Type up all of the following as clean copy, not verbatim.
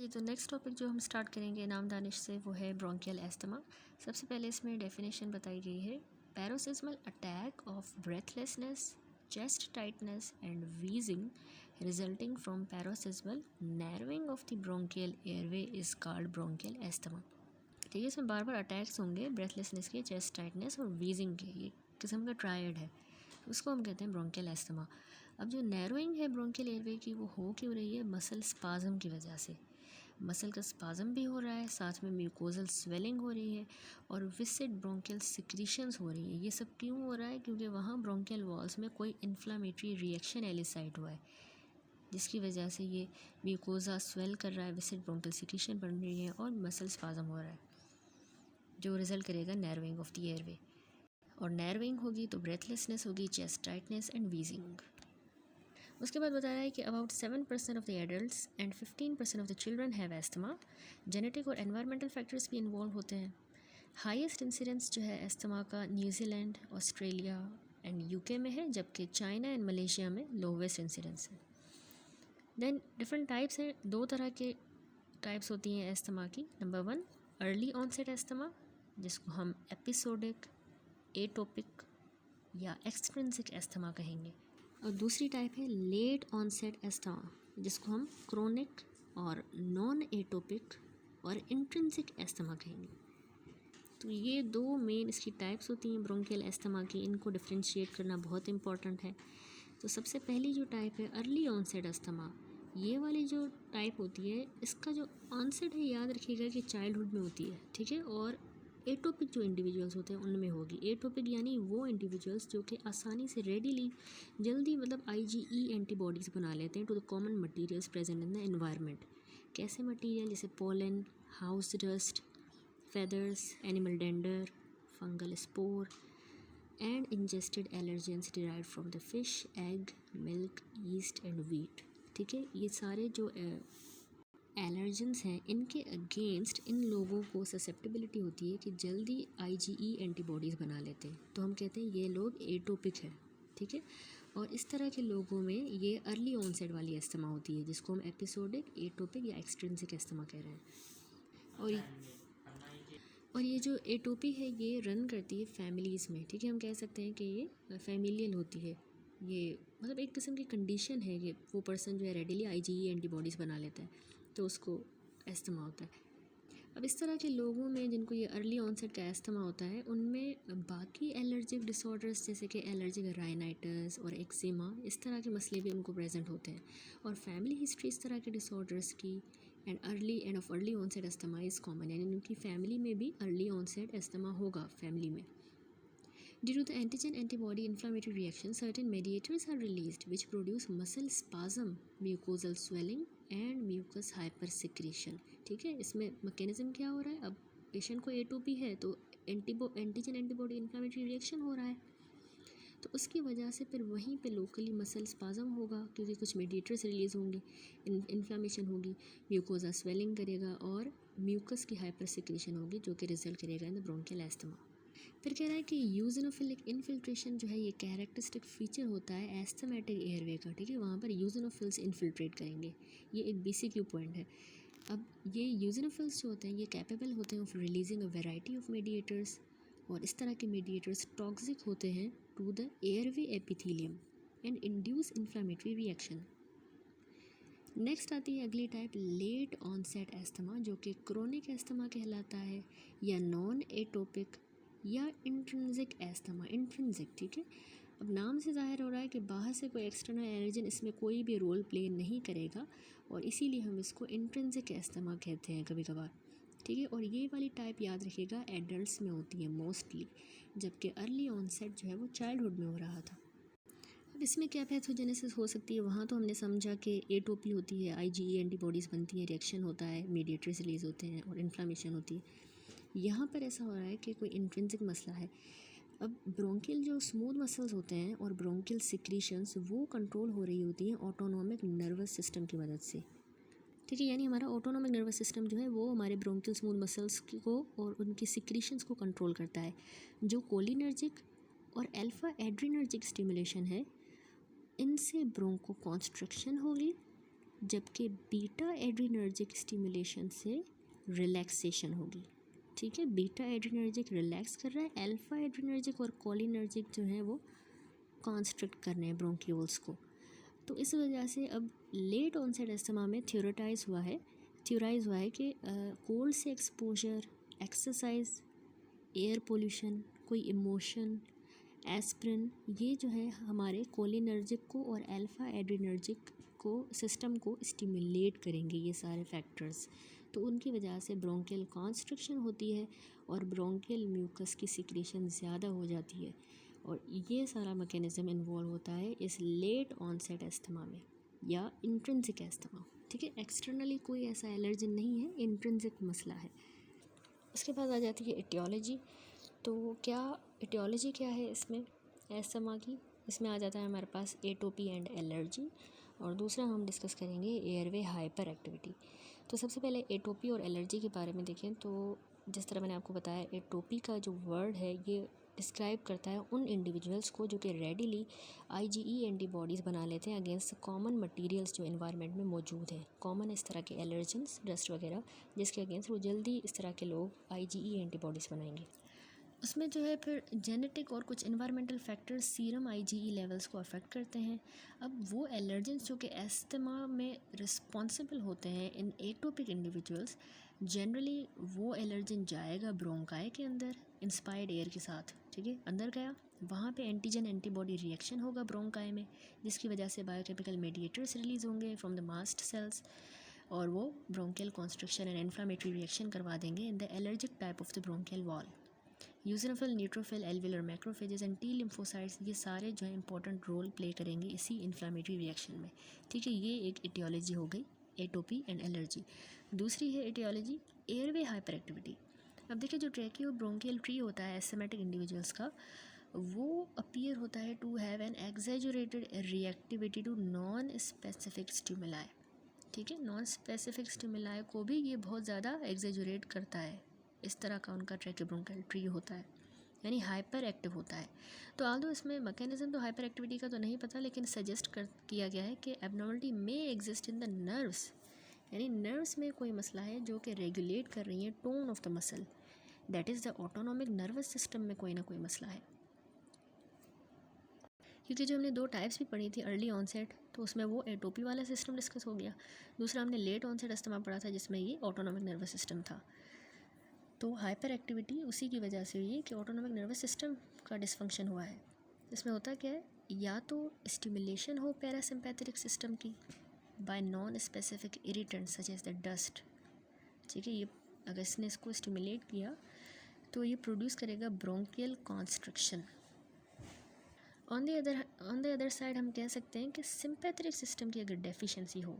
तो next topic जो हम स्टार्ट करेंगे नाम दानिश से वो है ब्रोंकियल एस्थमा। सबसे पहले इसमें डेफिनेशन बताई गई है, paroxysmal attack of breathlessness, chest tightness and wheezing resulting from paroxysmal narrowing of the bronchial airway is called bronchial asthma. ठीक है, इसमें बार बार अटैक्स होंगे ब्रेथलेसनेस के, चेस्ट टाइटनेस और वीजिंग के, ये किस्म का ट्रायड है, उसको हम कहते हैं ब्रोंकियल एस्थमा। अब जो नैरोइंग है ब्रोंकियल एयरवे की वो हो क्यों रही है? मसल स्पाज्म की वजह से। मसल का स्पाज्म भी हो रहा है, साथ में म्यूकोजल स्वेलिंग हो रही है और विसिड ब्रोंकियल सिक्रीशंस हो रही है। ये सब क्यों हो रहा है? क्योंकि वहाँ ब्रोंकियल वॉल्स में कोई इन्फ्लामेटरी रिएक्शन एलिसाइट हुआ है, जिसकी वजह से ये म्यूकोजा स्वेल कर रहा है, विसिड ब्रोंकियल सिक्रीशन बन रही है और मसल स्पाज्म हो रहा है, जो रिजल्ट करेगा नैरोइंग ऑफ द एयरवे। और नैरोइंग होगी तो ब्रेथलेसनेस होगी, चेस्ट टाइटनेस एंड वीजिंग। उसके बाद बताया है कि about 7% of the adults and 15% of the children have asthma. Genetic और एनवायरमेंटल फैक्टर्स भी इन्वॉल्व होते हैं। हाईएस्ट इंसिडेंस जो है एस्थमा का न्यूजीलैंड, ऑस्ट्रेलिया एंड यूके में है, जबकि चाइना एंड मलेशिया में लोवेस्ट इंसिडेंस है। देन डिफरेंट टाइप्स हैं, 2 तरह के टाइप्स होती हैं एस्थमा की। नंबर 1 अर्ली ऑनसेट एस्थमा, जिसको हम एपिसोडिक, एटोपिक या एक्सट्रिंसिक एस्थमा कहेंगे, और दूसरी टाइप है लेट ऑनसेट एस्थमा, जिसको हम क्रोनिक और नॉन एटोपिक और इंट्रिंसिक एस्थमा कहेंगे। तो ये 2 मेन इसकी टाइप्स होती हैं ब्रोंकियल एस्थमा की, इनको डिफ्रेंशिएट करना बहुत इंपॉर्टेंट है। तो सबसे पहली जो टाइप है अर्ली ऑनसेट एस्थमा, ये वाली जो टाइप होती है इसका जो ऑनसेट है याद रखिएगा कि चाइल्डहुड में होती है, ठीक है। और एटोपिक जो इंडिविजुअल्स होते हैं उनमें होगी। एटोपिक यानी वो इंडिविजुअल्स जो कि आसानी से रेडीली जल्दी IgE एंटीबॉडीज़ बना लेते हैं to the common materials present in the environment. कैसे मटीरियल? जैसे pollen, house dust, feathers, animal dander, fungal spore, and ingested allergens derived from the fish, egg, milk, yeast and wheat। ठीक है, ये सारे जो एलर्जेंस हैं इनके अगेंस्ट इन लोगों को ससेप्टिबिलिटी होती है कि जल्दी IgE एंटीबॉडीज़ बना लेते हैं, तो हम कहते हैं ये लोग एटोपिक है। ठीक है, और इस तरह के लोगों में ये अर्ली ऑनसेट वाली एस्थमा होती है, जिसको हम एपिसोडिक, एटोपिक या एक्सट्रिंसिक एस्थमा कह रहे हैं। और ये जो एटोपी है ये रन करती है फैमिलीज़ में। ठीक है, हम कह सकते हैं कि ये फैमिलियल होती है। ये एक किस्म की कंडीशन है कि वो पर्सन जो है रेडीली IgE एंटीबॉडीज़ बना लेता है, तो उसको एस्थमा होता है। अब इस तरह के लोगों में जिनको ये अर्ली ऑनसेट का एस्थमा होता है, उनमें बाकी एलर्जिक डिसऑर्डर्स जैसे कि एलर्जिक राइनाइटिस और एक्जिमा, इस तरह के मसले भी उनको प्रेजेंट होते हैं। और फैमिली हिस्ट्री इस तरह के डिसऑर्डर्स की and early onset asthma is common, यानी उनकी फैमिली में भी अर्ली ऑनसेट एस्थमा होगा फैमिली में। Due to the antigen-antibody inflammatory reaction, certain mediators are released which produce muscle spasm, mucosal swelling and mucus hypersecretion। ठीक है, इसमें मैकेनिज्म क्या हो रहा है? अब पेशेंट को एटोपी है तो एंटीजन एंटीबॉडी इन्फ्लामेटरी रिएक्शन हो रहा है, तो उसकी वजह से फिर वहीं पे लोकली मसल स्पाज्म होगा, क्योंकि कुछ मेडिएटर्स रिलीज़ होंगे, इन्फ्लामेशन होगी, म्यूकोजा स्वेलिंग करेगा और म्यूकस की हाइपर सिक्रेशन होगी, जो कि रिजल्ट करेगा इन द ब्रोंकियल एस्थमा। फिर कह रहा है कि यूजनोफिलिक इन्फिल्ट्रेशन जो है ये कैरेक्टरिस्टिक फीचर होता है एस्थमेटिक एयरवे का। ठीक है, वहाँ पर यूजनोफिल्स इन्फिल्ट्रेट करेंगे, ये एक BCQ पॉइंट है। अब ये यूजनोफिल्स जो होते हैं ये कैपेबल होते हैं of releasing a variety of mediators, और इस तरह के मीडिएटर्स टॉक्सिक होते हैं to the airway epithelium and induce inflammatory reaction. Next आती है अगली टाइप लेट ऑनसेट एस्थमा, जो कि क्रोनिक एस्थमा कहलाता है, या नॉन एटोपिक या इंट्रिंसिक एस्थमा। इंट्रिंसिक, ठीक है, अब नाम से जाहिर हो रहा है कि बाहर से कोई एक्सटर्नल एलर्जन इसमें कोई भी रोल प्ले नहीं करेगा, और इसीलिए हम इसको इंट्रिंसिक एस्थमा कहते हैं कभी कभार। ठीक है, और ये वाली टाइप याद रखिएगा एडल्ट्स में होती है मोस्टली, जबकि अर्ली ऑनसेट जो है वो चाइल्डहुड में हो रहा था। अब इसमें क्या पैथोजेनेसिस हो सकती है? वहाँ तो हमने समझा कि एटोपी होती है, IgE एंटीबॉडीज़ बनती हैं, रिएक्शन होता है, मीडिएटर्स रिलीज होते हैं और इन्फ्लामेशन होती है। यहाँ पर ऐसा हो रहा है कि कोई इंट्रिंसिक मसला है। अब ब्रोंकियल जो स्मूथ मसल्स होते हैं और ब्रोंकियल सिक्रीशंस वो कंट्रोल हो रही होती हैं ऑटोनॉमिक नर्वस सिस्टम की मदद से। ठीक है, यानी हमारा ऑटोनॉमिक नर्वस सिस्टम जो है वो हमारे ब्रोंकियल स्मूथ मसल्स को और उनकी सिक्रीशंस को कंट्रोल करता है। जो कोलिनर्जिक और अल्फा एड्रीनर्जिक स्टिमुलेशन है, इनसे ब्रोंको कॉन्स्ट्रक्शन होगी जबकि बीटा एड्रीनर्जिक स्टिमुलेशन से रिलैक्सेशन होगी। ठीक है, बीटा एड्रीनर्जिक रिलैक्स कर रहा है, अल्फा एड्रीनर्जिक और कोलिनर्जिक जो है वो कॉन्स्ट्रिक्ट कर रहे हैं ब्रोंक्यूल्स को। तो इस वजह से अब लेट ऑनसेट अस्थमा में थ्योराइज हुआ है कि कोल्ड से एक्सपोजर, एक्सरसाइज, एयर पोल्यूशन, कोई इमोशन, एस्प्रिन, ये जो है हमारे कोलिनर्जिक को और अल्फा एड्रीनर्जिक को सिस्टम को स्टिमुलेट करेंगे, ये सारे फैक्टर्स। तो उनकी वजह से ब्रोंकियल कॉन्स्ट्रिक्शन होती है और ब्रोंकियल म्यूकस की सिक्रेशन ज़्यादा हो जाती है, और ये सारा मैकेनिज़्म इन्वॉल्व होता है इस लेट ऑनसेट अस्थमा में या इंट्रिंसिक अस्थमा। ठीक है, एक्सटर्नली कोई ऐसा एलर्जन नहीं है, इंट्रिंसिक मसला है। उसके बाद आ जाती है एटियोलॉजी। तो क्या एटियोलॉजी क्या है इसमें अस्थमा की? इसमें आ जाता है हमारे पास एटोपी एंड एलर्जी, और दूसरा हम डिस्कस करेंगे एयरवे हाइपर एक्टिविटी। तो सबसे पहले एटोपी और एलर्जी के बारे में देखें तो जिस तरह मैंने आपको बताया, एटोपी का जो वर्ड है ये डिस्क्राइब करता है उन इंडिविजुअल्स को जो कि रेडिली आईजीई एंटीबॉडीज़ बना लेते हैं अगेंस्ट कॉमन मटेरियल्स जो इन्वायरमेंट में मौजूद है, कॉमन इस तरह के एलर्जेंस, डस्ट वगैरह, जिसके अगेंस्ट वो जल्दी इस तरह के लोग आईजीई एंटीबॉडीज़ बनाएंगे। उसमें जो है फिर जेनेटिक और कुछ environmental factors serum IgE levels को अफेक्ट करते हैं। अब वो एलर्जेंस जो कि अस्थमा में रिस्पॉन्सिबल होते हैं इन एटोपिक इंडिविजुअल्स, जनरली वो एलर्जन जाएगा ब्रोंकाई के अंदर इंस्पायर्ड एयर के साथ। ठीक है, अंदर गया, वहाँ पे एंटीजन एंटीबॉडी रिएक्शन होगा ब्रोंकाई में, जिसकी वजह से बायोकेमिकल मेडिएटर्स रिलीज़ होंगे फ्रॉम द मास्ट सेल्स, और वो bronchial construction and inflammatory reaction करवा देंगे in the allergic type of the bronchial wall. Eosinophil, neutrophil, alveolar macrophages and T lymphocytes, ये सारे जो है इंपॉर्टेंट रोल प्ले करेंगे इसी इन्फ्लामेटरी रिएक्शन में। ठीक है, ये एक एटियोलॉजी हो गई, एटोपी एंड एलर्जी। दूसरी है एटियोलॉजी एयरवे हाइपर एक्टिविटी। अब देखिए, जो ट्रैकियो ब्रोंकियल ट्री होता है एस्थमेटिक इंडिविजुअल्स का, वो अपीयर होता है to have an exaggerated reactivity to non specific stimuli. ठीक है, नॉन स्पेसिफिक स्टिमुलाई को भी ये बहुत ज़्यादा एग्जैजुरेट करता है, इस तरह का उनका ट्रैकियोब्रोंकियल ट्री होता है, यानी हाइपर एक्टिव होता है। तो आल्दो इसमें मैकेनिज्म तो हाइपर एक्टिविटी का तो नहीं पता, लेकिन सजेस्ट किया गया है कि एबनॉर्मलिटी में एग्जिस्ट इन द नर्व्स, यानी नर्व्स में कोई मसला है जो कि रेगुलेट कर रही है tone of the muscle, that is the autonomic nervous system में कोई ना कोई मसला है। क्योंकि जो हमने दो टाइप्स भी पढ़ी थी, अर्ली ऑनसेट, तो उसमें वो एटोपी वाला सिस्टम डिस्कस हो गया, दूसरा हमने लेट ऑनसेट अस्थमा पढ़ा था जिसमें ये ऑटोनॉमिक नर्वस सिस्टम था। तो हाइपर एक्टिविटी उसी की वजह से हुई है कि ऑटोनॉमिक नर्वस सिस्टम का डिसफंक्शन हुआ है। इसमें होता क्या है, या तो स्टिमुलेशन हो पैरासिम्पैथेटिक सिस्टम की by non specific irritant such as the dust. ठीक है, ये अगर इसने इसको स्टिमुलेट किया तो ये प्रोड्यूस करेगा bronchial constriction. On the other side हम कह सकते हैं कि सिंपैथेटिक सिस्टम की अगर डेफिशिएंसी हो,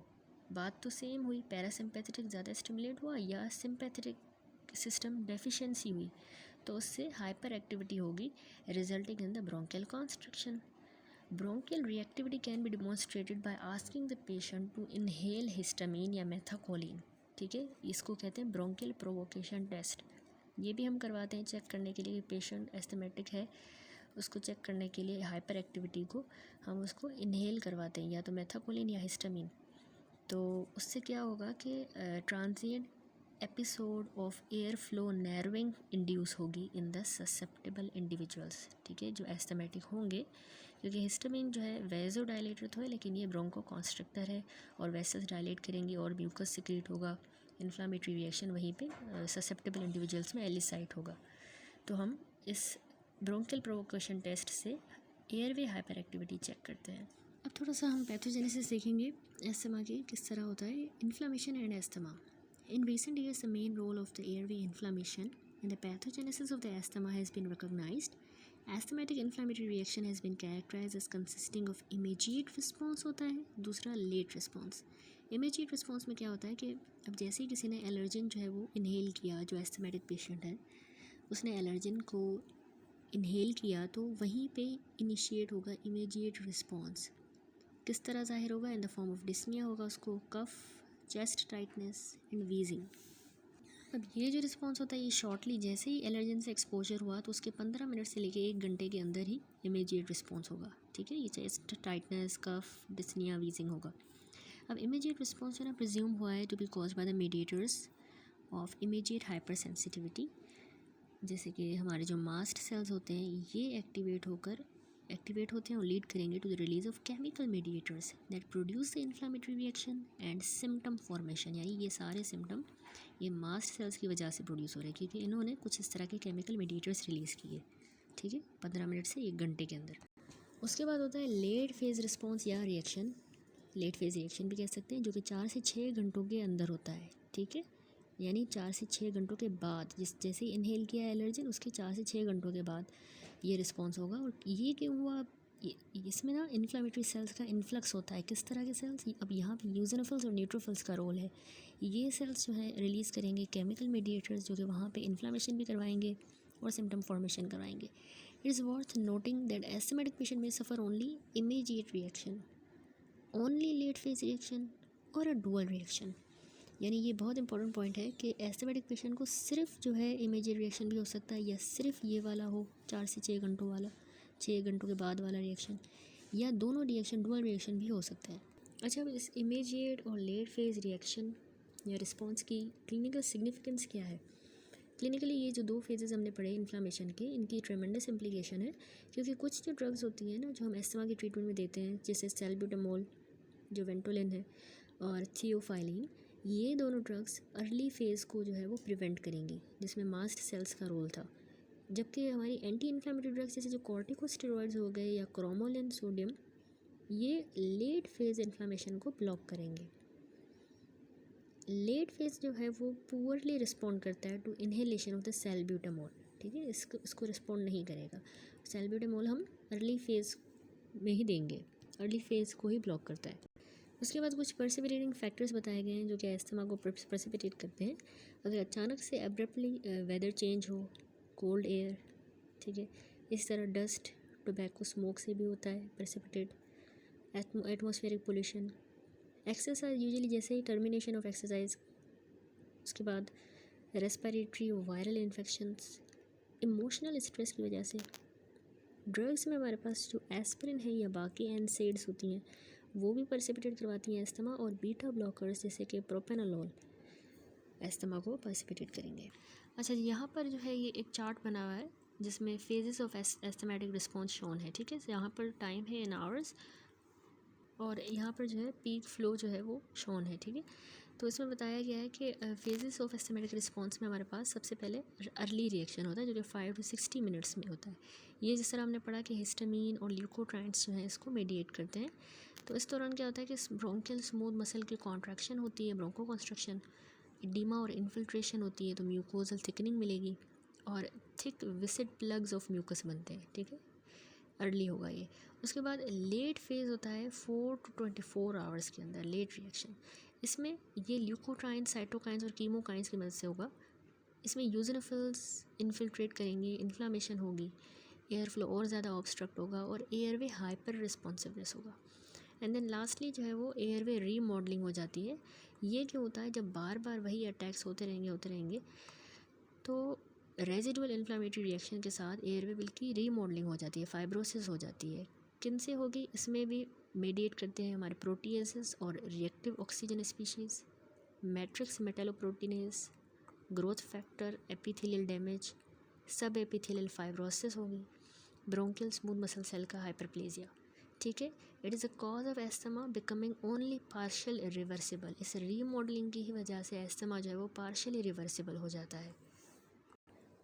बात तो सेम हुई, पैरासिम्पैथेटिक ज़्यादा स्टिमुलेट हुआ या सिंपैथेटिक सिस्टम डेफिशिएंसी हुई, तो उससे हाइपर एक्टिविटी होगी resulting in the bronchial constriction. Bronchial reactivity can be demonstrated by asking the patient to inhale histamine या मेथाकोलिन। ठीक है, इसको कहते हैं ब्रोंकियल प्रोवोकेशन टेस्ट। ये भी हम करवाते हैं चेक करने के लिए पेशेंट एस्थमेटिक है, उसको चेक करने के लिए हाइपर एक्टिविटी को हम उसको इनहेल करवाते हैं, या तो मेथाकोलिन या हिस्टामीन। तो उससे क्या होगा कि transient episode of air flow narrowing induce होगी इन द ससेप्टेबल इंडिविजुअल्स। ठीक है, जो एस्थमेटिक होंगे, क्योंकि हिस्टामीन जो है वेजो डायलेटर तो है, लेकिन ये ब्रोंको कॉन्स्ट्रिक्टर है और वेसल्स डायलेट करेंगी और म्यूकस सिक्रीट होगा, इन्फ्लामेटरी रिएक्शन वहीं पे ससेप्टेबल इंडिविजुअल्स में एलिसाइट होगा। तो हम इस ब्रोंकियल प्रोवोकेशन टेस्ट से एयरवे हाइपर एक्टिविटी चेक करते हैं। अब थोड़ा सा हम पैथोजेनेसिस देखेंगे एस्थमा की, किस तरह होता है inflammation and asthma. In recent years, the main role of the airway inflammation in the pathogenesis of the asthma has been recognized. Asthmatic inflammatory reaction has been characterized as consisting of immediate response होता है, दूसरा late response। Immediate response में क्या होता है कि अब जैसे ही किसी ने एलर्जन जो है वो इनहेल किया, जो एस्थमेटिक पेशेंट है उसने एलर्जन को इनहेल किया, तो वहीं पे इनिशिएट होगा इमीडिएट रिस्पॉन्स। किस तरह ज़ाहिर होगा, in the form of dyspnoea होगा उसको, cough, chest tightness and wheezing. अब ये जो रिस्पॉन्स होता है ये शॉर्टली जैसे ही एलर्जन से एक्सपोजर हुआ तो उसके 15 मिनट से लेके 1 घंटे के अंदर ही इमीडिएट रिस्पॉन्स होगा। ठीक है, ये चेस्ट टाइटनेस, कफ, डिस्निया, वीजिंग होगा। अब इमीडिएट रिस्पॉन्स जो है ना प्रिज्यूम हुआ है to be cause by the mediators of immediate hypersensitivity, जैसे कि हमारे जो मास्ट सेल्स होते हैं ये एक्टिवेट होते हैं और लीड करेंगे to the release of chemical mediators that produce the inflammatory reaction and symptom formation. यानी ये सारे सिम्टम ये मास्ट सेल्स की वजह से प्रोड्यूस हो रहे हैं क्योंकि इन्होंने कुछ इस तरह के केमिकल मीडिएटर्स रिलीज़ किए, ठीक है, 15 मिनट से 1 घंटे के अंदर। उसके बाद होता है लेट फेज़ रिस्पॉन्स या रिएक्शन, लेट फेज़ रिएक्शन भी कह सकते हैं, जो कि 4 से 6 घंटों के अंदर होता है, ठीक है। यानी 4 से 6 घंटों के बाद, जैसे ही इनहेल किया एलर्जिन उसके 4 से 6 घंटों के बाद ये रिस्पॉन्स होगा। और ये क्यों हुआ, इसमें ना इन्फ्लेमेटरी सेल्स का इन्फ्लक्स होता है। किस तरह के सेल्स, अब यहाँ पे यूजोनोफिल्स और न्यूट्रोफिल्स का रोल है। ये सेल्स जो है रिलीज़ करेंगे केमिकल मीडिएटर्स जो कि वहाँ पे इन्फ्लेमेशन भी करवाएंगे और सिम्टम फॉर्मेशन करवाएंगे। It is worth noting that asthmatic patient में suffer only immediate reaction, only late phase reaction और अ डुअल रिएक्शन। यानी ये बहुत इंपॉर्टेंट पॉइंट है कि एस्थमेटिक पेशेंट को सिर्फ जो है इमीडिएट रिएक्शन भी हो सकता है, या सिर्फ ये वाला हो 4 से 6 घंटों वाला, 6 घंटों के बाद वाला रिएक्शन, या दोनों रिएक्शन डुअल रिएक्शन भी हो सकता है। अच्छा, अब इस इमीडिएट और लेट फेज रिएक्शन या रिस्पॉन्स की क्लिनिकल सिग्निफिकेंस क्या है। क्लिनिकली ये जो 2 फेजेस हमने पढ़े इन्फ्लामेशन के, इनकी ट्रेमेंडस इम्प्लीकेशन है, क्योंकि कुछ जो ड्रग्स होती हैं ना जो हम एस्थमा के ट्रीटमेंट में देते हैं, जैसे सैल्ब्यूटामोल जो वेंटोलिन है और थियोफाइलिन, ये दोनों ड्रग्स अर्ली फेज़ को जो है वो प्रिवेंट करेंगी, जिसमें मास्ट सेल्स का रोल था। जबकि हमारी एंटी इन्फ्लेमेटरी ड्रग्स जैसे जो कॉर्टिकोस्टेरॉइड्स हो गए या क्रोमोलिन सोडियम, ये लेट फेज़ इन्फ्लामेशन को ब्लॉक करेंगे। लेट फेज़ जो है वो पुअरली रिस्पॉन्ड करता है टू इन्हेलेशन ऑफ द सैल्ब्यूटामोल, ठीक है, इसको रिस्पॉन्ड नहीं करेगा। सैल्ब्यूटामोल हम अर्ली फेज़ में ही देंगे, अर्ली फेज़ को ही ब्लॉक करता है। उसके बाद कुछ परसिपिटेटिंग फैक्टर्स बताए गए हैं जो कि एस्थमा को परसिपिटेट करते हैं। अगर अचानक से एब्रप्टली वेदर चेंज हो, कोल्ड एयर, ठीक है, इस तरह डस्ट, टोबैको स्मोक से भी होता है precipitate, atmospheric pollution, exercise usually जैसे ही टर्मिनेशन ऑफ एक्सरसाइज, उसके बाद respiratory viral infections, emotional stress की वजह से। ड्रग्स में हमारे पास जो एस्पिरिन है या बाकी एनसेड्स होती हैं वो भी परसिपिटेट करवाती हैं एस्थमा, और बीटा ब्लॉकर्स जैसे कि प्रोपेनोलोल एस्थमा को परसिपिटेट करेंगे। अच्छा, यहाँ पर जो है ये एक चार्ट बना हुआ है जिसमें phases of asthmatic response shown है, ठीक है। यहाँ पर टाइम है इन आवर्स और यहाँ पर जो है पीक फ्लो जो है वो शोन है, ठीक है। तो इसमें बताया गया है कि फेजेस ऑफ एस्थमेटिक रिस्पॉन्स में हमारे पास सबसे पहले अर्ली रिएक्शन होता है जो कि 5 to 60 मिनट्स में होता है। ये जिस तरह हमने पढ़ा कि हिस्टामीन और ल्यूकोट्राइन्स जो है इसको मेडिएट करते हैं। तो इस दौरान क्या होता है कि ब्रोंकियल स्मूथ मसल की कॉन्ट्रैक्शन होती है, ब्रोंको कंस्ट्रक्शन, इडीमा और इन्फिल्ट्रेशन होती है, तो म्यूकोजल थिकनिंग मिलेगी और थिक विसिड प्लग्स ऑफ म्यूकस बनते हैं, ठीक है, अर्ली होगा ये। उसके बाद लेट फेज़ होता है 4 to 24 आवर्स के अंदर, लेट रिएक्शन। इसमें ये ल्यूकोट्राइन्स, साइटोकाइन्स और कीमोकाइन्स की मदद से होगा। इसमें यूजोनोफिल्स इन्फिल्ट्रेट करेंगे, इन्फ्लामेशन होगी, एयर फ्लो और ज़्यादा ऑब्स्ट्रक्ट होगा और एयरवे हाइपर रिस्पॉन्सिवनेस होगा। एंड देन लास्टली जो है वो एयरवे रीमॉडलिंग हो जाती है। ये क्यों होता है, जब बार बार वही अटैक्स होते रहेंगे तो रेजिडुअल इन्फ्लामेटरी रिएक्शन के साथ एयरवे बिल की रीमॉडलिंग हो जाती है, फाइब्रोसिस हो जाती है। किन से होगी, इसमें भी मेडिएट करते हैं हमारे प्रोटीएसेस और reactive oxygen species, matrix metalloproteinase, growth factor, epithelial damage, सब एपिथेलियल फाइब्रोसिस होगी, ब्रोंकियल स्मूथ मसल सेल का हाइपरप्लेजिया, ठीक है। It is a cause of asthma becoming only partial reversible. इस रीमॉडलिंग की ही वजह से एस्थमा जो है वो पार्शियली रिवर्सिबल हो जाता है।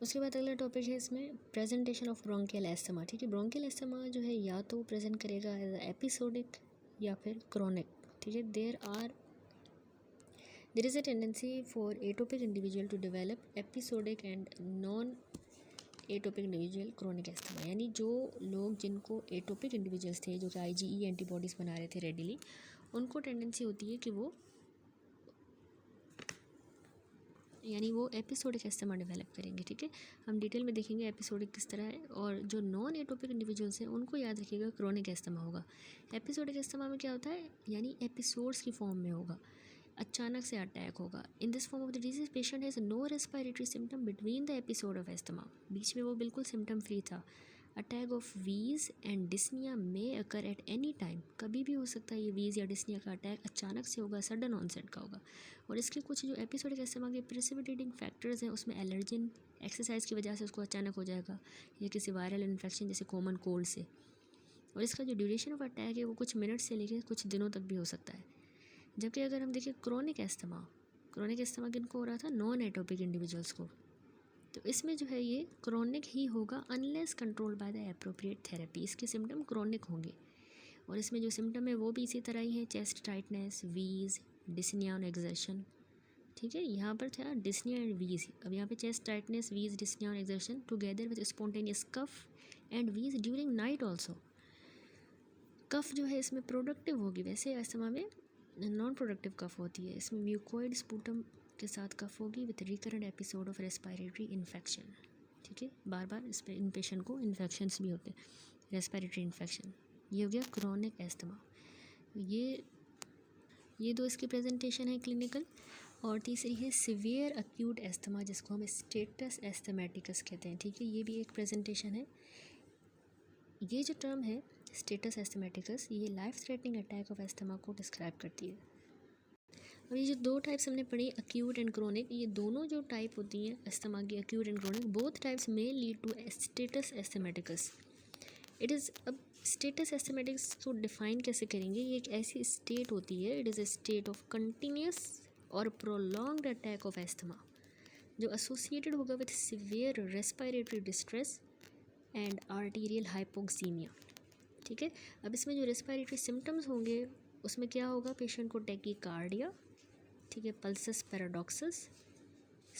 उसके बाद अगला टॉपिक है इसमें प्रेजेंटेशन ऑफ ब्रोंकियल एस्थमा, ठीक है। ब्रोंकियल एस्थमा जो है या तो प्रेजेंट करेगा एज एपिसोडिक या फिर क्रॉनिक, ठीक है। There is a tendency for atopic individual to develop episodic and non atopic individual chronic asthma. यानी जो लोग जिनको एटोपिक इंडिविजुअल्स थे जो कि IgE एंटीबॉडीज़ बना रहे थे रेडिली, उनको टेंडेंसी होती है कि वो एपिसोडिक एस्थमा डेवलप करेंगे, ठीक है। हम डिटेल में देखेंगे एपिसोडिक किस तरह है। और जो नॉन एटोपिक इंडिविजुअल्स हैं उनको याद रखिएगा क्रॉनिक एस्थमा होगा। एपिसोडिक एस्थमा में क्या होता है, यानी एपिसोड्स की फॉर्म में होगा, अचानक से अटैक होगा। In this form of the disease patient has no respiratory symptom between the episode of asthma. बीच में वो बिल्कुल सिम्टम फ्री था, attack of wheeze and dyspnoea में अकर एट एनी टाइम, कभी भी हो सकता है ये वीज या डिस्निया का अटैक, अचानक से होगा, सडन ऑनसेट का होगा। और इसके कुछ जो एपिसोडिक अस्थमा के प्रेसिपिटेटिंग फैक्टर्स हैं उसमें एलर्जिन, एक्सरसाइज की वजह से उसको अचानक हो जाएगा, या किसी वायरल इन्फेक्शन जैसे कॉमन कोल्ड से। और इसका जो ड्यूरेशन ऑफ अटैक है वो कुछ मिनट से लेकर कुछ दिनों तक भी हो सकता है। जबकि अगर हम देखें क्रोनिक अस्थमा किनको हो रहा था, नॉन एटोपिक इंडिविजुअल्स को, तो इसमें जो है ये क्रोनिक ही होगा unless control by the appropriate therapy. इसके सिम्टम क्रोनिक होंगे और इसमें जो सिम्टम है वो भी इसी तरह ही है, chest tightness, wheeze, dyspnoea on exertion. ठीक है, यहाँ पर था डिस्निया एंड वीज, अब यहाँ पे chest tightness, wheeze, dyspnoea on exertion together with spontaneous cough and wheeze during night also. Cough जो है इसमें प्रोडक्टिव होगी, वैसे अस्थमा में नॉन प्रोडक्टिव कफ होती है। इसमें म्यूकोइड स्पूटम के साथ कफ होगी with recurrent episode of respiratory infection. ठीक है, बार बार इस पर इन पेशेंट को इन्फेक्शंस भी होते हैं, रेस्पिरेटरी इन्फेक्शन। ये हो गया क्रोनिक एस्थमा। ये दो इसकी प्रेजेंटेशन है क्लिनिकल। और तीसरी है सिवियर अक्यूट एस्थमा, जिसको हम स्टेटस एस्थमेटिकस कहते हैं। ठीक है, ये भी एक प्रेजेंटेशन है। ये जो टर्म है स्टेटस एस्थमेटिकस, ये life threatening attack of asthma को डिस्क्राइब करती है। अब ये जो दो टाइप्स हमने पढ़ी, अक्यूट एंड क्रोनिक, ये दोनों जो टाइप होती हैं अस्थमा की, acute and chronic, both types में lead to status asthmaticus. It is, अब स्टेटस एस्थमेटिक्स को डिफाइन कैसे करेंगे, ये एक ऐसी स्टेट होती है, it is a state of continuous और प्रोलॉन्ग्ड अटैक ऑफ एस्थमा जो एसोसिएटेड होगा with severe respiratory distress and arterial hypoxaemia. ठीक है, अब इसमें जो रेस्पिरेटरी सिम्टम्स होंगे उसमें क्या होगा, पेशेंट को टैकीकार्डिया, ठीक है, पल्सस पैराडॉक्सस,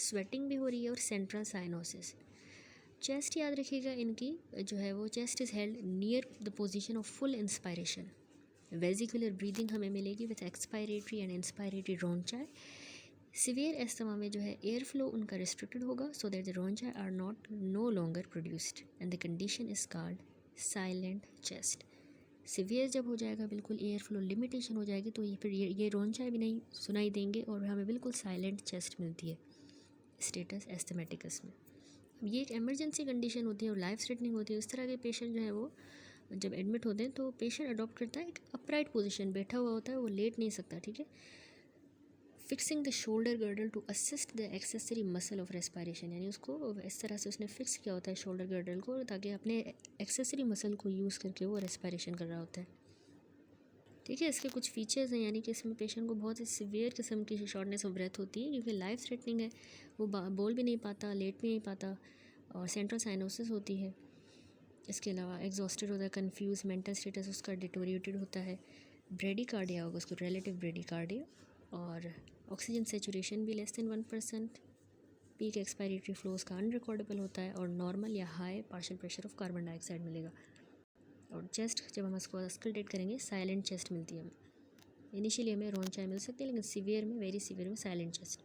स्वेटिंग भी हो रही है और सेंट्रल साइनोसिस। चेस्ट याद रखिएगा इनकी जो है वो chest is held near the position of full inspiration. Vesicular breathing हमें मिलेगी with expiratory and inspiratory rhonchi. Severe asthma में जो है एयर फ्लो उनका रिस्ट्रिक्टेड होगा so that the rhonchi are not no longer produced and the condition is called silent chest. Severe जब हो जाएगा, बिल्कुल एयर फ्लो लिमिटेशन हो जाएगी, तो ये फिर ये रोंचाई भी नहीं सुनाई देंगे और हमें बिल्कुल साइलेंट चेस्ट मिलती है स्टेटस एस्थमेटिकस में। अब ये एक इमरजेंसी कंडीशन होती है और लाइफ थ्रेटनिंग होती है। इस तरह के पेशेंट जो है वो जब एडमिट होते हैं तो पेशेंट अडॉप्ट करता है एक अपराइट पोजीशन, बैठा हुआ होता है, वो लेट नहीं सकता। ठीक है, fixing the shoulder girdle to assist the accessory muscle of respiration, यानी उसको इस तरह से उसने फिक्स किया होता है शोल्डर गर्डल को ताकि अपने एक्सेसरी मसल को यूज़ करके वो रेस्पिरेशन कर रहा होता है। ठीक है, इसके कुछ फीचर्स हैं, यानी कि इसमें पेशेंट को बहुत ही सिवियर किस्म की शॉर्टनेस ऑफ ब्रेथ होती है क्योंकि लाइफ थ्रेटनिंग है, वो बोल भी नहीं पाता, लेट भी नहीं पाता, और सेंट्रल साइनोसिस होती है। इसके अलावा एग्जॉस्टेड होता है, कंफ्यूज, मेंटल स्टेटस उसका डिटोरिएटेड होता है, ब्रेडिकार्डिया होगा उसको, रिलेटिव ब्रेडिकार्डिया, और ऑक्सीजन सेचुरेशन भी less than 1%, peak expiratory flow उसका अनरिकॉर्डेबल होता है, और नॉर्मल या high partial pressure of carbon dioxide मिलेगा। और चेस्ट जब हम इसको अस्कल्टेट करेंगे साइलेंट चेस्ट मिलती है हमें। इनिशियली हमें रोंचाई मिल सकती है लेकिन सीवियर में, वेरी सीवियर में साइलेंट चेस्ट।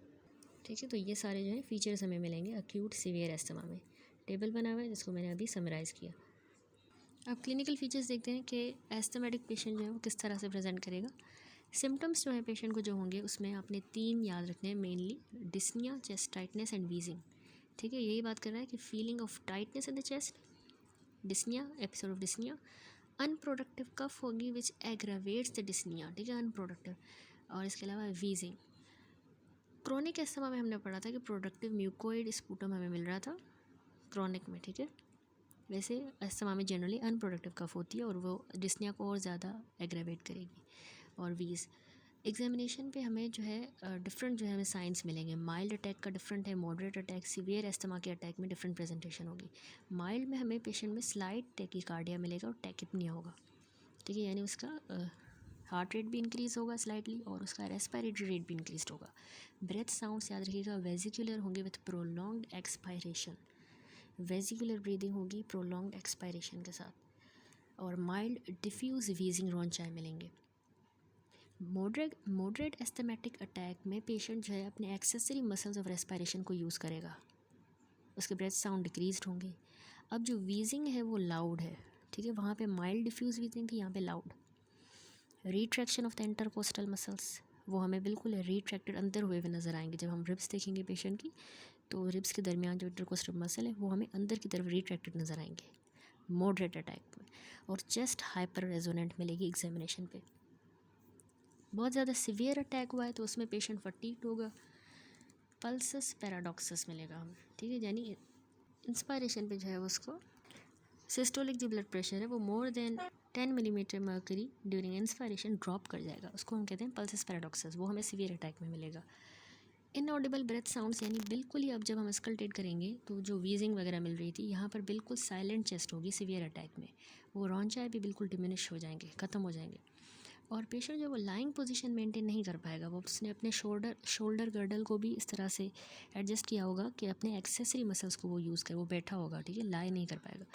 ठीक है, तो ये सारे जो है फीचर्स हमें मिलेंगे अक्यूट सीवियर एस्थमा में। टेबल बना हुआ है जिसको मैंने अभी समराइज़ किया। अब क्लिनिकल फीचर्स देखते हैं कि एस्थमेटिक पेशेंट जो है वो किस तरह से प्रेजेंट करेगा। सिम्टम्स जो है पेशेंट को जो होंगे उसमें आपने 3 याद रखने हैं mainly, dyspnoea, chest tightness and wheezing. ठीक है, यही बात कर रहा है कि feeling of tightness in the chest, dyspnoea, episode of dyspnoea, unproductive cough होगी विच एग्रावेट्स द डिस्निया। ठीक है, अनप्रोडक्टिव, और इसके अलावा वीजिंग। क्रोनिक एस्थमा में हमने पढ़ा था कि प्रोडक्टिव म्यूकोइड स्पूटम हमें मिल रहा था क्रोनिक में। ठीक है, वैसे एस्थमा में जनरली अनप्रोडक्टिव कफ होती है और वो डिस्निया को और ज़्यादा एग्रावेट करेगी। और वीज एग्जामिनेशन पे हमें जो है डिफरेंट जो है हमें साइंस मिलेंगे। माइल्ड अटैक का डिफरेंट है, मॉडरेट अटैक, सीवियर एस्थमा के अटैक में डिफरेंट प्रेजेंटेशन होगी। माइल्ड में हमें पेशेंट में स्लाइट टैकीकार्डिया मिलेगा और टैकिपनिया होगा। ठीक है, यानी उसका हार्ट रेट भी इंक्रीज़ होगा स्लाइटली और उसका रेस्पिरेटरी रेट भी इंक्रीज होगा। ब्रेथ साउंड्स याद रखिएगा, वेजिकुलर होंगे with prolonged expiration, vesicular breathing होगी प्रोलॉन्ग्ड एक्सपायरेशन के साथ, और माइल्ड डिफ्यूज वीजिंग रोंचाई मिलेंगे। मॉडरेट एस्थमेटिक अटैक में पेशेंट जो है अपने एक्सेसरी मसल्स ऑफ रेस्पिरेशन को यूज़ करेगा, उसके ब्रेथ साउंड डिक्रीज होंगे। अब जो वीजिंग है वो लाउड है। ठीक है, वहाँ पे माइल्ड डिफ्यूज वीजिंग थी, यहाँ पे loud. Retraction of the intercostal muscles, वो हमें बिल्कुल रिट्रैक्टेड अंदर हुए हुए नज़र आएंगे। जब हम रिब्स देखेंगे पेशेंट की तो रिब्स के दरमियान जो इंटरकोस्टल मसल है वो हमें अंदर की तरफ रिट्रैक्टेड नज़र आएंगे। मॉडरेट अटैक में, और चेस्ट हाइपर रेजोनेंट मिलेगी एग्जामिनेशन पे। बहुत ज़्यादा सीवियर अटैक हुआ है तो उसमें पेशेंट फटीग्ड होगा, पल्सस पैराडॉक्सस मिलेगा हमें, ठीक है, यानी इंस्पायरेशन पे जो है उसको सिस्टोलिक जो ब्लड प्रेशर है वो more than 10 millimetre mercury during inspiration drop कर जाएगा, उसको हम कहते हैं पल्सस पैराडॉक्सस, वो हमें सीवियर अटैक में मिलेगा। इनऑडिबल ब्रेथ साउंड्स, यानी बिल्कुल ही अब जब हम स्कल्टेट करेंगे तो जो वीजिंग वगैरह मिल रही थी यहाँ पर बिल्कुल साइलेंट चेस्ट होगी सीवियर अटैक में, वो रॉन्चाई भी बिल्कुल डिमिनिश हो जाएंगे, ख़त्म हो जाएंगे। और पेशेंट जो वो लाइंग पोजीशन मेंटेन नहीं कर पाएगा, वो उसने अपने शोल्डर गर्डल को भी इस तरह से एडजस्ट किया होगा कि अपने एक्सेसरी मसल्स को वो यूज़ करे, वो बैठा होगा, ठीक है, लाई नहीं कर पाएगा,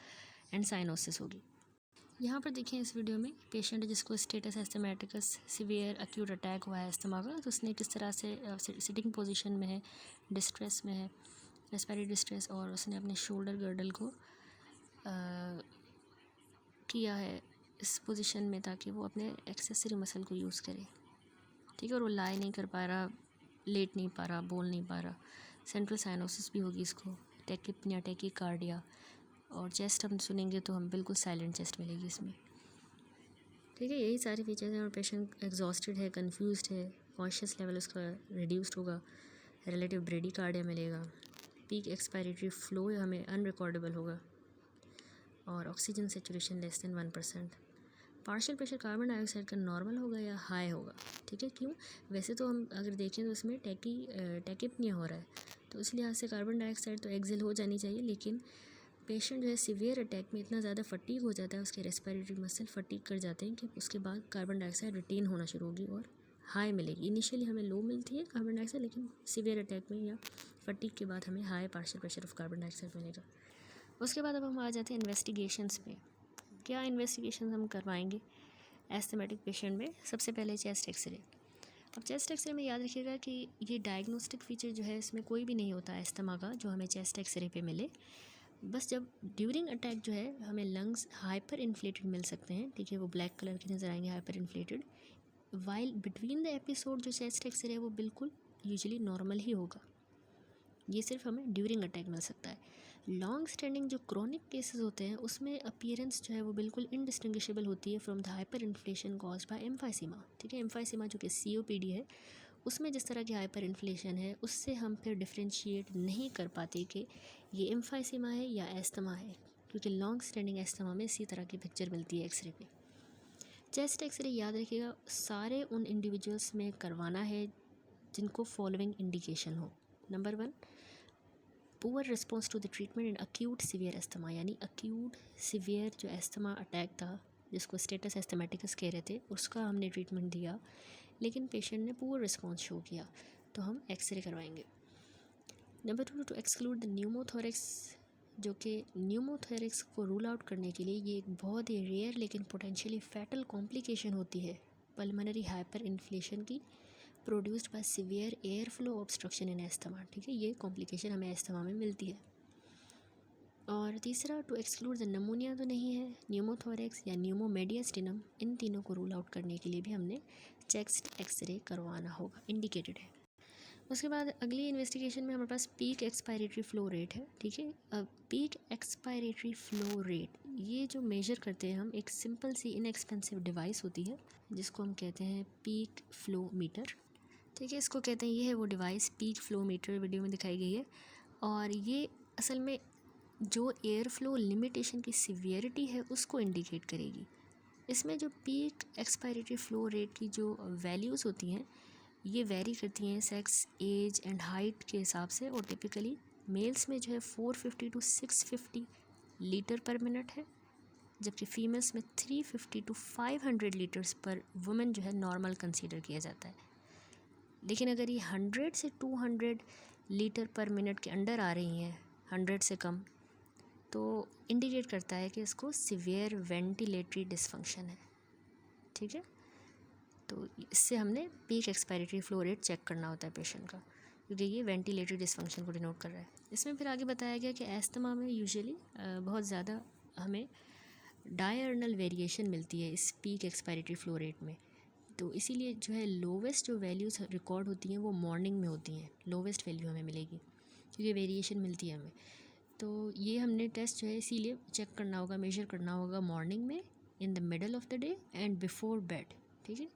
एंड साइनोसिस होगी। यहाँ पर देखें इस वीडियो में पेशेंट है जिसको स्टेटस एस्थमेटिकस सीवियर एक्यूट अटैक हुआ है अस्थमा का, तो उसने किस तरह से सिटिंग पोजीशन में है, डिस्ट्रेस में है, रेस्पिरेटरी डिस्ट्रेस, और उसने अपने शोल्डर गर्डल को किया है इस पोजीशन में ताकि वो अपने एक्सेसरी मसल को यूज़ करे, ठीक है, और वो लाई नहीं कर पा रहा, लेट नहीं पा रहा, बोल नहीं पा रहा, सेंट्रल साइनोसिस भी होगी इसको, टेकिपनिया, टेकिकार्डिया, और चेस्ट हम सुनेंगे तो हम बिल्कुल साइलेंट चेस्ट मिलेगी इसमें, ठीक है, यही सारे फीचर्स हैं। और पेशेंट एग्जॉस्टेड है, कंफ्यूज्ड है, कॉन्शियस लेवल उसका रिड्यूस्ड होगा, रिलेटिव ब्रेडिकार्डिया मिलेगा, पीक एक्सपायरेटरी फ्लो हमें अनरिकॉर्डेबल होगा, और oxygen saturation less than 1%। Partial pressure carbon dioxide का नॉर्मल होगा या हाई होगा, ठीक है, क्यों, वैसे तो हम अगर देखें तो इसमें टैकिपनिया हो रहा है, तो इस लिहाज से कार्बन डाइऑक्साइड तो एक्सेल हो जानी चाहिए, लेकिन पेशेंट जो है सीवियर अटैक में इतना ज़्यादा फटीग हो जाता है, उसके रेस्पिरेटरी मसल फटीग कर जाते हैं कि उसके बाद कार्बन डाइऑक्साइड रिटेन होना शुरू होगी और हाई मिलेगी। इनिशियली हमें लो मिलती है कार्बन डाइऑक्साइड, लेकिन सीवियर अटैक में या फटीग के बाद हमें high partial pressure of carbon dioxide मिलेगा। उसके बाद अब हम आ जाते हैं इन्वेस्टिगेशंस पे, क्या इन्वेस्टिगेशन हम करवाएंगे एस्थमेटिक पेशेंट में। सबसे पहले चेस्ट एक्सरे। अब चेस्ट एक्सरे में याद रखिएगा कि ये डायग्नोस्टिक फीचर जो है इसमें कोई भी नहीं होता एस्थमा का जो हमें चेस्ट एक्सरे पे मिले, बस जब ड्यूरिंग अटैक जो है हमें लंग्स हाइपर इन्फ्लेटेड मिल सकते हैं, ठीक है, वो ब्लैक कलर के नज़र आएंगे hyper inflated, while between the episode जो चेस्ट एक्सरे है वो बिल्कुल यूजुअली नॉर्मल ही होगा, ये सिर्फ हमें ड्यूरिंग अटैक मिल सकता है। लॉन्ग स्टैंडिंग जो क्रॉनिक केसेस होते हैं उसमें अपीयरेंस जो है वो बिल्कुल इनडिस्टिंग्विशेबल होती है from the hyper inflation caused by emphysema, ठीक है, एम्फाइसीमा जो कि COPD है, उसमें जिस तरह की हाइपर इन्फ्लेशन है उससे हम फिर डिफ्रेंशिएट नहीं कर पाते कि ये एम्फाइसीमा है या एस्थमा है, क्योंकि लॉन्ग स्टैंडिंग एस्थमा में इसी तरह की पिक्चर मिलती है एक्सरे पे। चेस्ट एक्सरे याद रखिएगा सारे उन इंडिविजुअल्स में करवाना है जिनको फॉलोइंग इंडिकेशन हो। Number 1, poor response to the treatment in acute severe asthma, यानी अक्यूट सीवियर जो एस्थमा अटैक था जिसको स्टेटस एस्थमेटिकस कह रहे थे, उसका हमने ट्रीटमेंट दिया लेकिन पेशेंट ने पुअर रिस्पॉन्स शो किया, तो हम एक्सरे करवाएंगे। Number 2, to exclude the pneumothorax, जो कि न्यूमोथोरेक्स को रूल आउट करने के लिए ये एक बहुत ही रेयर लेकिन पोटेंशियली फैटल कॉम्प्लिकेशन होती है पल्मोनरी हाइपर इन्फ्लेशन की, produced by severe air flow obstruction in asthma, ठीक है, ये कॉम्प्लिकेशन हमें एस्थमा में मिलती है। और तीसरा, टू एक्सक्लूड द नमूनिया तो नहीं है, न्यूमोथोरेक्स या न्यूमोमेडियास्टिनम, इन तीनों को रूल आउट करने के लिए भी हमने चेस्ट एक्सरे करवाना होगा, इंडिकेटेड है। उसके बाद अगली इन्वेस्टिगेशन में हमारे पास पीक एक्सपायरेटरी फ्लो रेट है, ठीक है। अब पीक एक्सपायरेटरी फ्लो रेट ये जो मेजर करते हैं हम, एक सिंपल सी इनएक्सपेंसिव डिवाइस होती है जिसको हम कहते हैं पीक फ्लो मीटर, ठीक है, इसको कहते हैं, ये है वो device peak flow meter video में दिखाई गई है, और ये असल में जो एयर फ्लो लिमिटेशन की सीवियरिटी है उसको इंडिकेट करेगी। इसमें जो पीक एक्सपायरेटरी फ्लो रेट की जो वैल्यूज़ होती हैं ये वेरी करती हैं सेक्स, एज एंड हाइट के हिसाब से, और टिपिकली मेल्स में जो है 450 to 650 लीटर पर मिनट है, जबकि फीमेल्स में 350 to 500 लीटर्स पर वुमेन जो है नॉर्मल कंसीडर किया जाता है। लेकिन अगर ये 100 से 200 लीटर पर मिनट के अंडर आ रही हैं, 100 से कम, तो इंडिकेट करता है कि इसको सीवियर वेंटिलेटरी डिसफंक्शन है, ठीक है। तो इससे हमने peak expiratory flow rate check करना होता है पेशेंट का, क्योंकि ये वेंटिलेटरी डिसफंक्शन को डिनोट कर रहा है। इसमें फिर आगे बताया गया कि एस्थमा में यूजुअली बहुत ज़्यादा हमें डायर्नल वेरिएशन मिलती है इस पीक एक्सपायरेटरी फ्लो रेट में, तो इसीलिए जो है लोवेस्ट जो वैल्यूज़ रिकॉर्ड होती हैं वो मॉर्निंग में होती हैं, लोवेस्ट वैल्यू हमें मिलेगी क्योंकि वेरिएशन मिलती है हमें। तो ये हमने टेस्ट जो है इसीलिए चेक करना होगा, मेजर करना होगा मॉर्निंग में, in the middle of the day and before bed. ठीक है,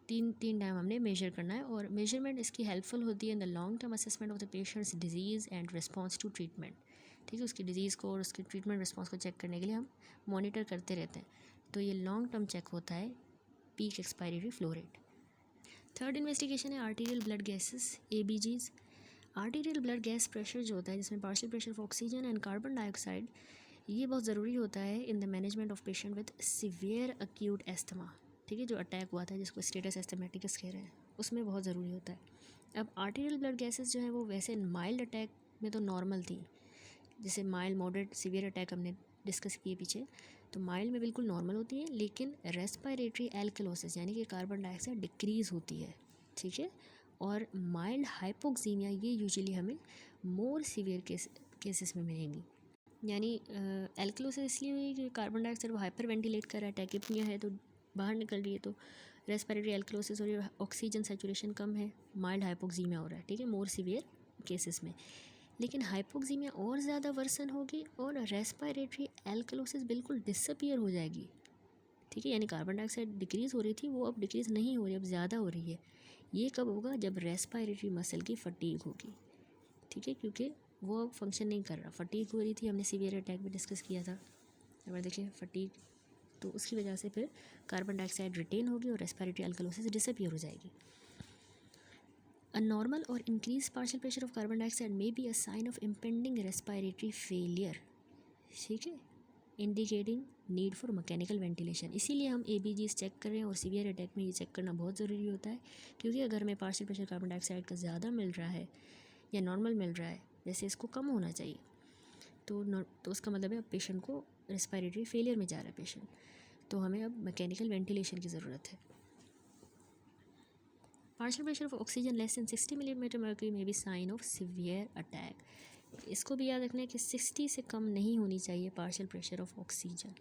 तीन टाइम हमने मेजर करना है। और मेजरमेंट इसकी हेल्पफुल होती है in the long term assessment of the patient's disease and response to treatment. ठीक है, उसकी डिजीज़ को और उसके ट्रीटमेंट रिस्पॉन्स को चेक करने के लिए हम मॉनिटर करते रहते हैं। तो ये लॉन्ग टर्म चेक होता है peak expiratory flow rate. Third investigation है arterial blood gases, ABGs। Arterial blood gas pressure जो होता है, जिसमें partial pressure of oxygen and carbon dioxide, ये बहुत ज़रूरी होता है in the management of patient with severe acute asthma. ठीक है, जो अटैक हुआ था जिसको स्टेटस एस्थमेटिकस कह रहे हैं, उसमें बहुत ज़रूरी होता है। अब आर्टीरियल ब्लड गैसेस जो है वो वैसे माइल्ड अटैक में तो नॉर्मल थी, जैसे माइल्ड, मॉडरेट, सीवियर अटैक हमने डिस्कस किए पीछे, तो माइल्ड में बिल्कुल नॉर्मल होती है। लेकिन रेस्पिरेटरी एल्कलोसिस यानी कि कार्बन डाइऑक्साइड डिक्रीज़ होती है। ठीक है, और माइल्ड हाइपोक्सीमिया ये यूजुअली हमें मोर सीवियर केसेस में मिलेंगी। यानी एल्कलोसिस इसलिए हुई कि कार्बन डाइऑक्साइड वो हाइपर वेंटिलेट कर रहा है, टैकिपनिया है तो बाहर निकल रही है, तो रेस्पिरेटरी एल्कलोसिस और ऑक्सीजन सैचुरेशन कम है, माइल्ड हाइपोक्सीमिया हो रहा है। ठीक है, मोर सीवियर केसेस में। लेकिन हाइपोक्सीमिया और ज़्यादा वर्सन होगी और रेस्पिरेटरी एल्कलोसिस बिल्कुल डिसअपीयर हो जाएगी। ठीक है, यानी कार्बन डाइऑक्साइड डिक्रीज़ हो रही थी, वो अब डिक्रीज़ नहीं हो रही, अब ज़्यादा हो रही है। ये कब होगा? जब रेस्पिरेटरी मसल की फटीग होगी। ठीक है, क्योंकि वो अब फंक्शन नहीं कर रहा, फटीग हो रही थी, हमने सीवियर अटैक में डिस्कस किया था। अब देखिए फटीग, तो उसकी वजह से फिर कार्बन डाइऑक्साइड रिटेन होगी और रेस्पिरेटरी अल्कलोसिस डिसअपीयर हो जाएगी। A normal or increased partial pressure of carbon dioxide may be a sign of impending respiratory failure. ठीक है, indicating need for mechanical ventilation. इसीलिए हम ABGs चेक कर रहे हैं और सीवियर अटैक में ये चेक करना बहुत ज़रूरी होता है, क्योंकि अगर हमें पार्शियल प्रेशर कार्बन डाइऑक्साइड का ज़्यादा मिल रहा है या नॉर्मल मिल रहा है, जैसे इसको कम होना चाहिए, तो उसका मतलब है अब पेशेंट को रेस्पिरेटरी फेलियर में जा रहा है पेशेंट, तो हमें अब मैकेनिकल वेंटिलेशन की ज़रूरत है। Partial pressure of oxygen less than 60 millimetre mercury में भी साइन ऑफ सीवियर अटैक। इसको भी याद रखना है कि 60 से कम नहीं होनी चाहिए पार्शियल प्रेशर ऑफ ऑक्सीजन।